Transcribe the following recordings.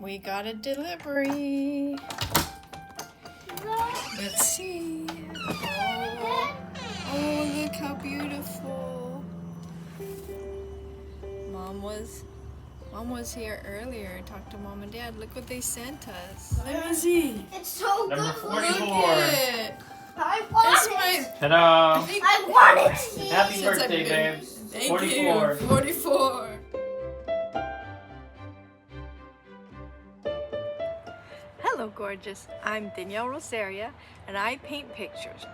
We got a delivery. Let's see. Oh, look how beautiful. Mom was here earlier. Talked to Mom and Dad. Look what they sent us. Let me see. It's so Number good. 44. Look it. I want it. Ta-da! I want it. Happy Since birthday, I've been- babes. Thank 44. you. 44. Hello, gorgeous. I'm Danielle Rosaria, and I paint pictures.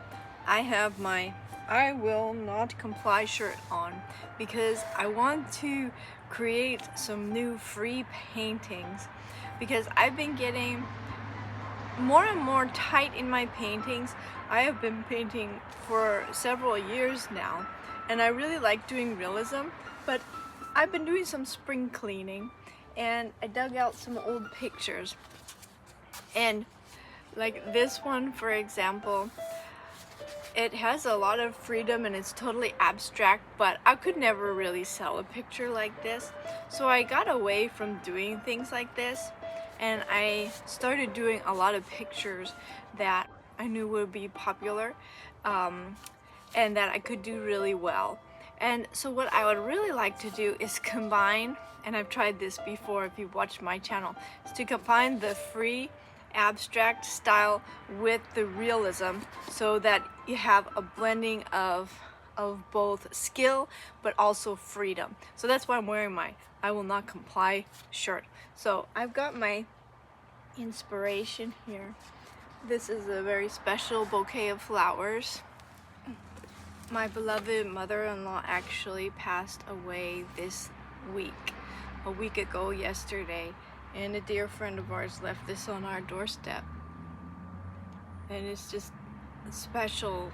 I have my I Will Not Comply shirt on because I want to create some new free paintings because I've been getting more and more tight in my paintings. I have been painting for several years now, and I really like doing realism, but I've been doing some spring cleaning, and I dug out some old pictures. And like this one, for example, it has a lot of freedom and it's totally abstract, but I could never really sell a picture like this. So I got away from doing things like this, and I started doing a lot of pictures that I knew would be popular and that I could do really well. And so what I would really like to do is combine, and I've tried this before if you've watched my channel, is to combine the free abstract style with the realism so that you have a blending of both skill but also freedom. So that's why I'm wearing my I Will Not Comply shirt. So I've got my inspiration here. This is a very special bouquet of flowers. My beloved mother-in-law actually passed away this week, a week ago yesterday, and a dear friend of ours left this on our doorstep. And it's just a special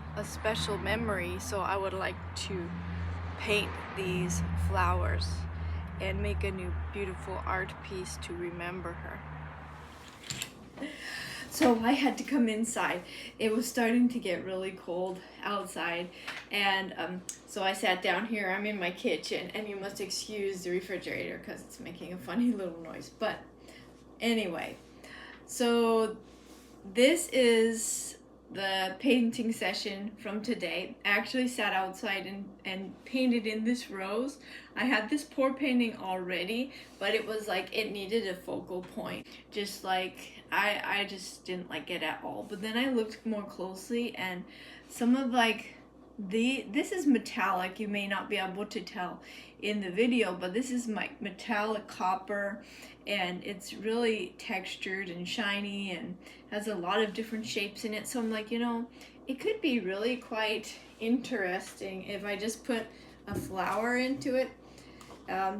memory, so I would like to paint these flowers and make a new beautiful art piece to remember her. So I had to come inside. It was starting to get really cold outside, and so I sat down here. I'm in my kitchen, and you must excuse the refrigerator because it's making a funny little noise. But anyway, so this is the painting session from today. I actually sat outside and painted in this rose. I had this pour painting already, but it was like it needed a focal point. Just like I just didn't like it at all. But then I looked more closely, and some of like this is metallic. You may not be able to tell in the video, but this is my metallic copper, and it's really textured and shiny and has a lot of different shapes in it. So I'm like, you know, it could be really quite interesting if I just put a flower into it.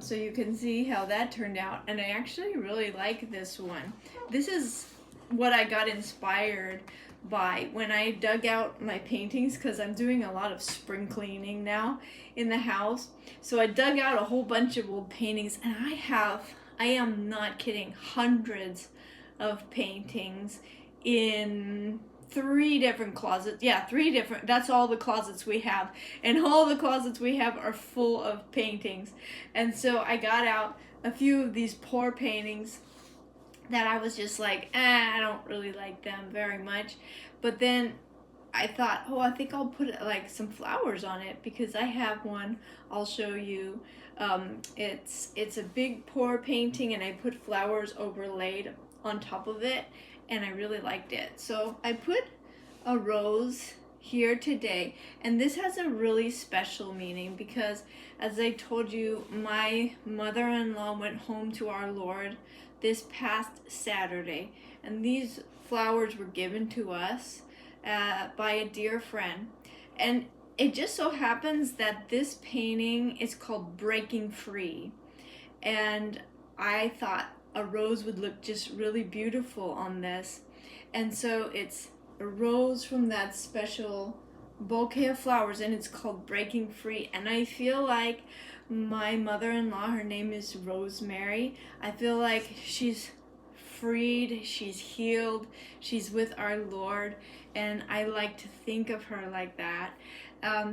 So you can see how that turned out, and I actually really like this one. This is what I got inspired by when I dug out my paintings, because I'm doing a lot of spring cleaning now in the house. So I dug out a whole bunch of old paintings, and I am not kidding, hundreds of paintings in 3 different closets. Yeah, 3 different, that's all the closets we have. And all the closets we have are full of paintings. And so I got out a few of these pour paintings that I was just like, I don't really like them very much. But then I thought, oh, I think I'll put like some flowers on it, because I have one I'll show you. It's a big pour painting, and I put flowers overlaid on top of it, and I really liked it. So I put a rose here today, and this has a really special meaning because, as I told you, my mother-in-law went home to our Lord this past Saturday, and these flowers were given to us by a dear friend. And it just so happens that this painting is called Breaking Free, and I thought a rose would look just really beautiful on this. And so it's a rose from that special bouquet of flowers, and it's called Breaking Free. And I feel like my mother-in-law, her name is Rosemary, I feel like she's freed, she's healed, she's with our Lord, and I like to think of her like that.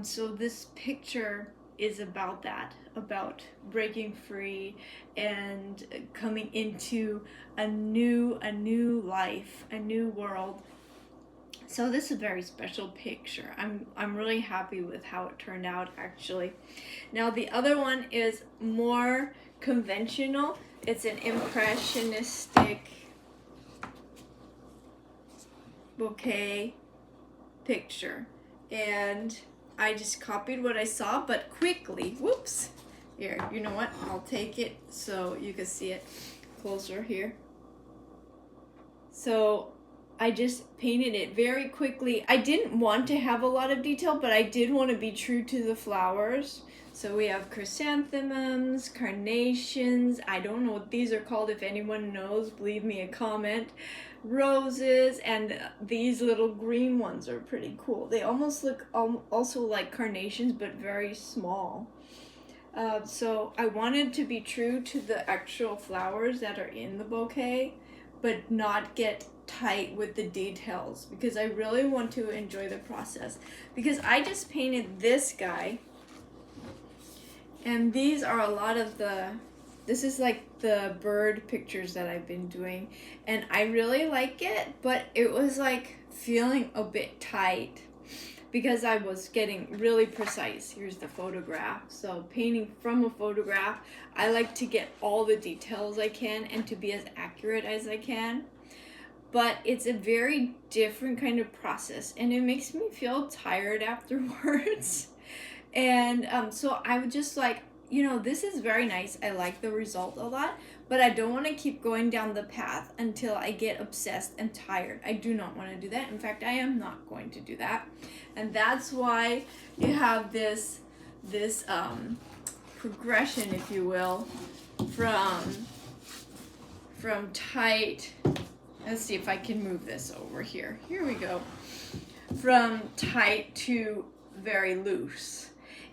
So this picture is about that, about breaking free and coming into a new life, a new world. So this is a very special picture. I'm really happy with how it turned out, actually. Now the other one is more conventional. It's an impressionistic bouquet picture, and I just copied what I saw, but quickly. Whoops. Here, you know what? I'll take it so you can see it closer here. So I just painted it very quickly. I didn't want to have a lot of detail, but I did want to be true to the flowers. So we have chrysanthemums, carnations, I don't know what these are called. If anyone knows, leave me a comment. Roses, and these little green ones are pretty cool. They almost look also like carnations, but very small. So I wanted to be true to the actual flowers that are in the bouquet, but not get tight with the details, because I really want to enjoy the process. Because I just painted this guy, and these are a lot of this is like the bird pictures that I've been doing, and I really like it, but it was like feeling a bit tight because I was getting really precise. Here's the photograph. So painting from a photograph, I like to get all the details I can and to be as accurate as I can. But it's a very different kind of process, and it makes me feel tired afterwards. And so I would just like, you know, this is very nice. I like the result a lot, but I don't want to keep going down the path until I get obsessed and tired. I do not want to do that. In fact, I am not going to do that. And that's why you have this progression, if you will, from tight. Let's see if I can move this over here. Here we go. From tight to very loose.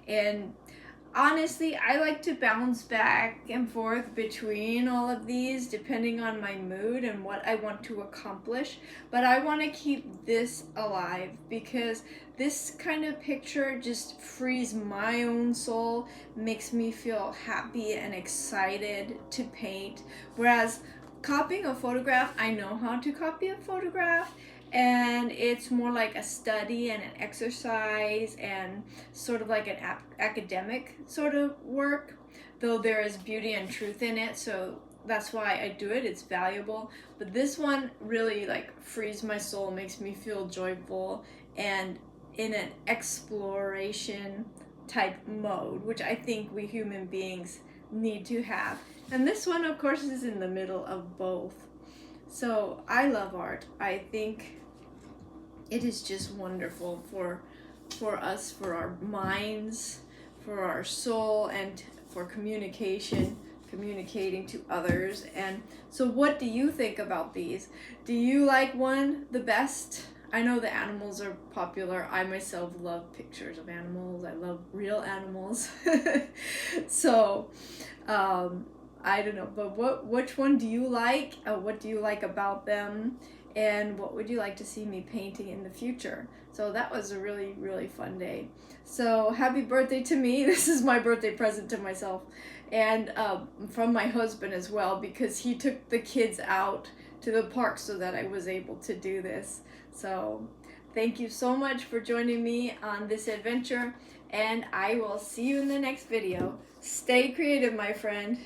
And honestly, I like to bounce back and forth between all of these depending on my mood and what I want to accomplish. But I want to keep this alive because this kind of picture just frees my own soul, makes me feel happy and excited to paint. Whereas copying a photograph, I know how to copy a photograph, and it's more like a study and an exercise and sort of like an academic sort of work, though there is beauty and truth in it, so that's why I do it. It's valuable. But this one really like frees my soul, makes me feel joyful and in an exploration type mode, which I think we human beings need to have. And this one, of course, is in the middle of both. So I love art. I think it is just wonderful for us, for our minds, for our soul, and for communicating to others. And so what do you think about these? Do you like one the best? I know the animals are popular. I myself love pictures of animals. I love real animals. So I don't know, but which one do you like? What do you like about them? And what would you like to see me painting in the future? So that was a really, really fun day. So happy birthday to me. This is my birthday present to myself. And from my husband as well, because he took the kids out to the park so that I was able to do this. So thank you so much for joining me on this adventure, and I will see you in the next video. Stay creative, my friend.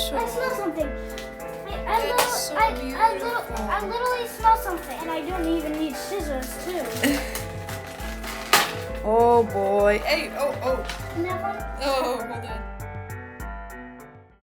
I smell something. I literally smell something, and I don't even need scissors too. Oh boy. Hey, oh. Never. Oh, hold on.